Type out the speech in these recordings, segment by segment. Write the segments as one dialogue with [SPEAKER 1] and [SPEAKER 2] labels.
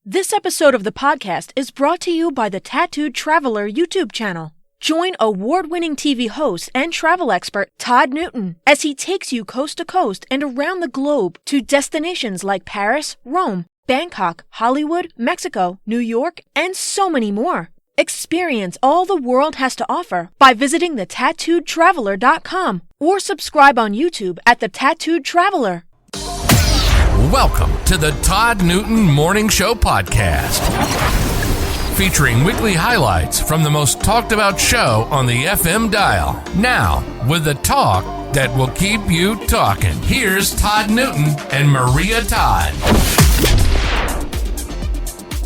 [SPEAKER 1] This episode of the podcast is brought to you by the Tattooed Traveler YouTube channel. Join award-winning TV host and travel expert Todd Newton as he takes you coast to coast and around the globe to destinations like Paris, Rome, Bangkok, Hollywood, Mexico, New York, and so many more. Experience all the world has to offer by visiting thetattooedtraveler.com or subscribe on YouTube at The Tattooed Traveler.
[SPEAKER 2] Welcome to the Todd Newton Morning Show podcast, featuring weekly highlights from the most talked about show on the FM dial. Now, with the talk that will keep you talking, here's Todd Newton and Maria Todd.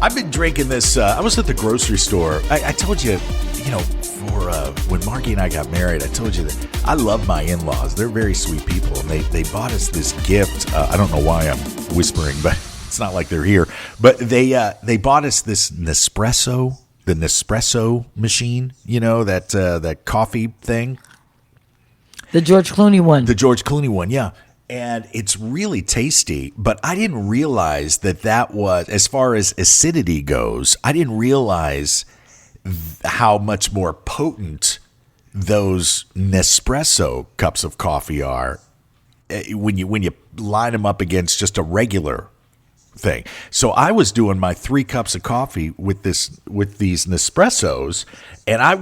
[SPEAKER 3] I've been drinking this. I was at the grocery store. I told you, for when Marky and I got married, I told you that I love my in-laws. They're very sweet people, and they bought us this gift. I don't know why I'm whispering, but it's not like they're here. But they bought us this Nespresso, the Nespresso machine. You know, that coffee thing.
[SPEAKER 4] The George Clooney one.
[SPEAKER 3] The George Clooney one, yeah. And it's really tasty, but I didn't realize that was, as far as acidity goes, I didn't realize how much more potent those Nespresso cups of coffee are when you line them up against just a regular thing. So I was doing my 3 cups of coffee with these Nespressos, and I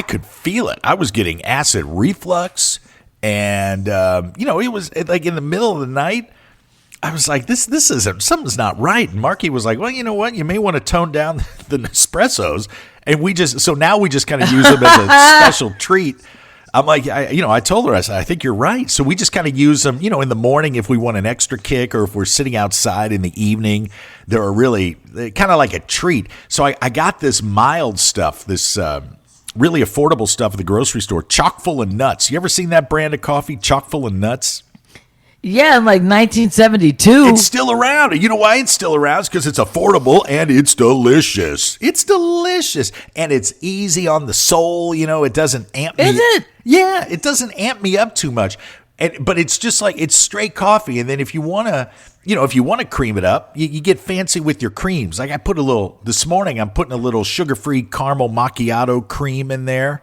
[SPEAKER 3] could feel it. I was getting acid reflux. And, it was like in the middle of the night, I was like, this isn't, something's not right. And Marky was like, well, you know what? You may want to tone down the Nespressos. And so now we just kind of use them as a special treat. I'm like, I told her, I said, I think you're right. So we just kind of use them, in the morning if we want an extra kick, or if we're sitting outside in the evening. They're kind of like a treat. So I got this mild stuff, this really affordable stuff at the grocery store, chock full of nuts. You ever seen that brand of coffee, chock full of nuts?
[SPEAKER 4] Yeah, in like 1972.
[SPEAKER 3] It's still around. And you know why it's still around? It's because it's affordable and it's delicious. It's delicious. And it's easy on the soul. It doesn't amp me.
[SPEAKER 4] Is it?
[SPEAKER 3] Yeah, it doesn't amp me up too much. But it's just like, it's straight coffee. And then if you want to cream it up, you get fancy with your creams. Like this morning, I'm putting a little sugar-free caramel macchiato cream in there,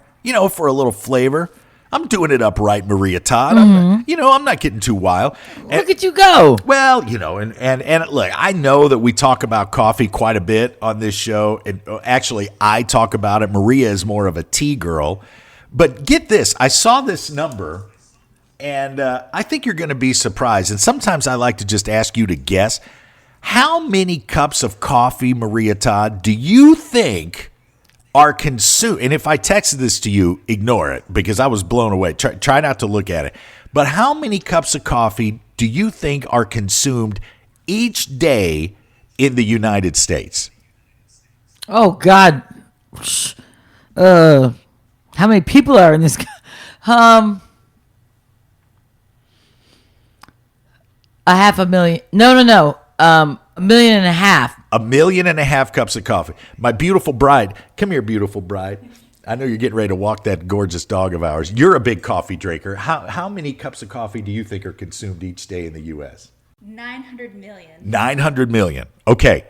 [SPEAKER 3] for a little flavor. I'm doing it up right, Maria Todd.
[SPEAKER 4] Mm-hmm.
[SPEAKER 3] I'm not getting too wild.
[SPEAKER 4] Look at you go.
[SPEAKER 3] Well, and look, I know that we talk about coffee quite a bit on this show. And actually, I talk about it. Maria is more of a tea girl. But get this. I saw this number, and I think you're going to be surprised. And sometimes I like to just ask you to guess. How many cups of coffee, Maria Todd, do you think are consumed? And if I texted this to you, ignore it, because I was blown away. Try not to look at it. But how many cups of coffee do you think are consumed each day in the United States?
[SPEAKER 4] Oh, God. How many people are in this? 500,000. No. 1.5 million.
[SPEAKER 3] 1.5 million cups of coffee. My beautiful bride. Come here, beautiful bride. I know you're getting ready to walk that gorgeous dog of ours. You're a big coffee drinker. How many cups of coffee do you think are consumed each day in the U.S.?
[SPEAKER 5] 900 million.
[SPEAKER 3] 900 million. Okay.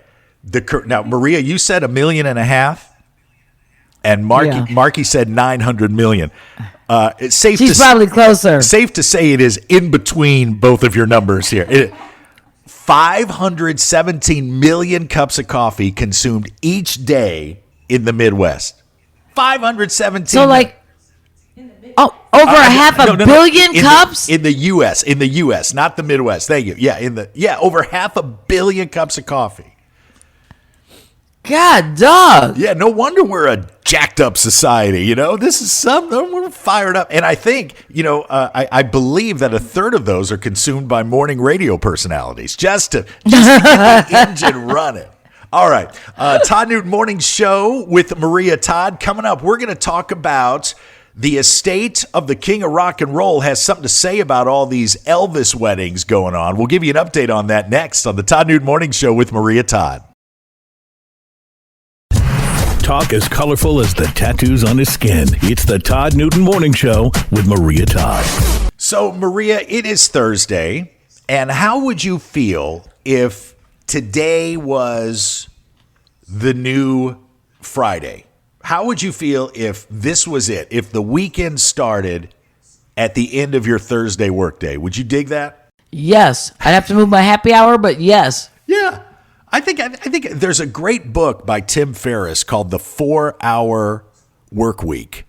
[SPEAKER 3] Now, Maria, you said 1.5 million, and Marky said 900 million. It's safe.
[SPEAKER 4] She's probably closer.
[SPEAKER 3] Safe to say it is in between both of your numbers here. 517 million cups of coffee consumed each day in the Midwest. 517.
[SPEAKER 4] So like, over a billion cups
[SPEAKER 3] in the U.S., not the Midwest. Thank you. Yeah, over 500 million cups of coffee.
[SPEAKER 4] God, dog.
[SPEAKER 3] Yeah, no wonder we're a jacked up society. This is something, we're fired up. And I think, I believe that a third of those are consumed by morning radio personalities just to get the engine running. All right. Todd Newton Morning Show with Maria Todd. Coming up, we're going to talk about the estate of the king of rock and roll has something to say about all these Elvis weddings going on. We'll give you an update on that next on the Todd Newton Morning Show with Maria Todd.
[SPEAKER 6] Talk as colorful as the tattoos on his skin. It's the Todd Newton Morning Show with Maria Todd.
[SPEAKER 3] So, Maria, it is Thursday, and how would you feel if today was the new Friday. How would you feel if this was it? If the weekend started at the end of your Thursday workday? Would you dig that?
[SPEAKER 4] Yes. I'd have to move my happy hour, but yes.
[SPEAKER 3] Yeah. I think there's a great book by Tim Ferriss called The 4-Hour Workweek.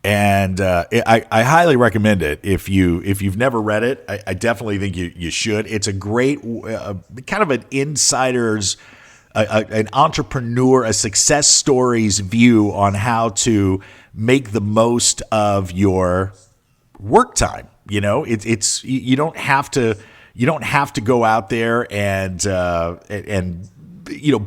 [SPEAKER 3] And I highly recommend it. If you've never read it, I definitely think you should. It's a great kind of an insider's, an entrepreneur, a success stories view on how to make the most of your work time. You know, it's you don't have to go out there and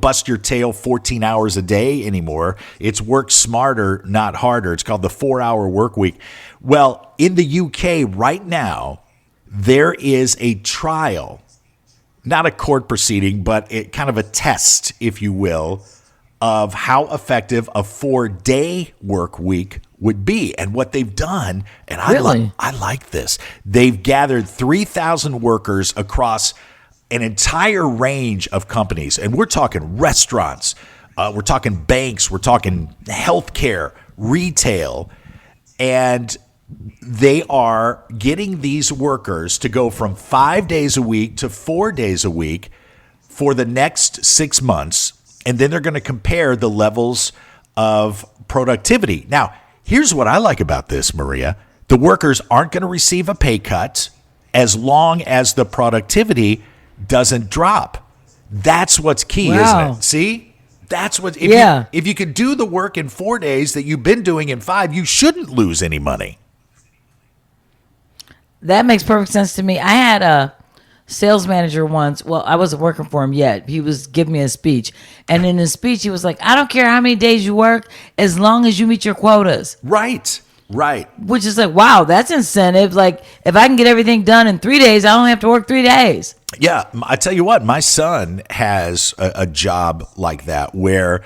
[SPEAKER 3] bust your tail 14 hours a day anymore. It's work smarter, not harder. It's called the 4-Hour Workweek. Well, in the UK right now, there is a trial, not a court proceeding, but kind of a test, if you will, of how effective a 4-day work week would be. And what they've done, and I like this, they've gathered 3,000 workers across an entire range of companies. And we're talking restaurants, we're talking banks, we're talking healthcare, retail. And they are getting these workers to go from 5 days a week to 4 days a week for the next 6 months. And then they're going to compare the levels of productivity. Now, here's what I like about this, Maria. The workers aren't going to receive a pay cut as long as the productivity doesn't drop. That's what's key, isn't it? See? That's what, if you can do the work in 4 days that you've been doing in 5, you shouldn't lose any money.
[SPEAKER 4] That makes perfect sense to me. I had a sales manager once. Well, I wasn't working for him yet. He was giving me a speech. And in his speech, he was like, I don't care how many days you work as long as you meet your quotas.
[SPEAKER 3] Right.
[SPEAKER 4] Which is like, wow, that's incentive. Like, if I can get everything done in 3 days, I only have to work 3 days.
[SPEAKER 3] Yeah, I tell you what, my son has a job like that where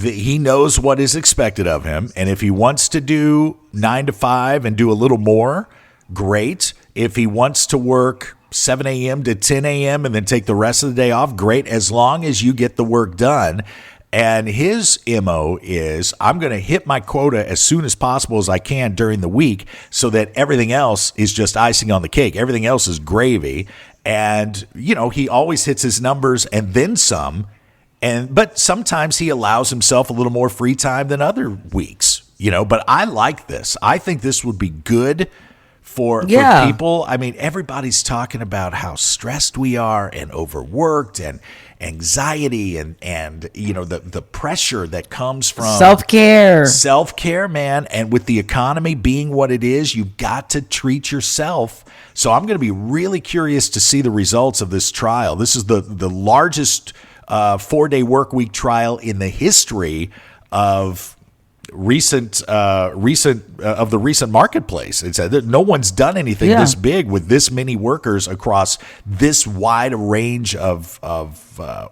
[SPEAKER 3] he knows what is expected of him. And if he wants to do 9 to 5 and do a little more, great. If he wants to work 7 a.m. to 10 a.m. and then take the rest of the day off, great, as long as you get the work done. And his MO is, I'm going to hit my quota as soon as possible as I can during the week so that everything else is just icing on the cake. Everything else is gravy. And, he always hits his numbers and then some. But sometimes he allows himself a little more free time than other weeks, But I like this. I think this would be good for people. I mean, everybody's talking about how stressed we are and overworked and anxiety and the pressure that comes from self-care, man. And with the economy being what it is, you've got to treat yourself. So I'm going to be really curious to see the results of this trial. This is the largest 4-day work week trial in the history of recent marketplace. It's no one's done anything this big with this many workers across this wide a range of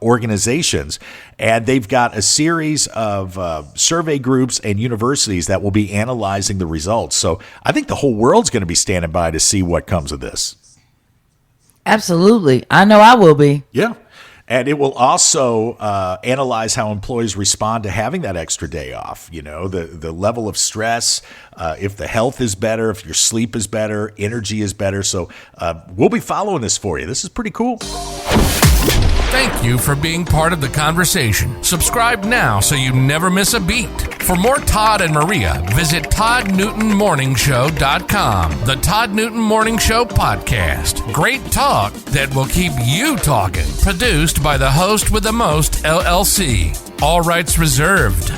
[SPEAKER 3] organizations, and they've got a series of survey groups and universities that will be analyzing the results. So I think the whole world's going to be standing by to see what comes of this.
[SPEAKER 4] Absolutely, I know I will be.
[SPEAKER 3] Yeah. And it will also analyze how employees respond to having that extra day off. The level of stress, if the health is better, if your sleep is better, energy is better. So we'll be following this for you. This is pretty cool.
[SPEAKER 2] Thank you for being part of the conversation. Subscribe now so you never miss a beat. For more Todd and Maria, visit ToddNewtonMorningShow.com. The Todd Newton Morning Show podcast. Great talk that will keep you talking. Produced by the host with the most, LLC. All rights reserved.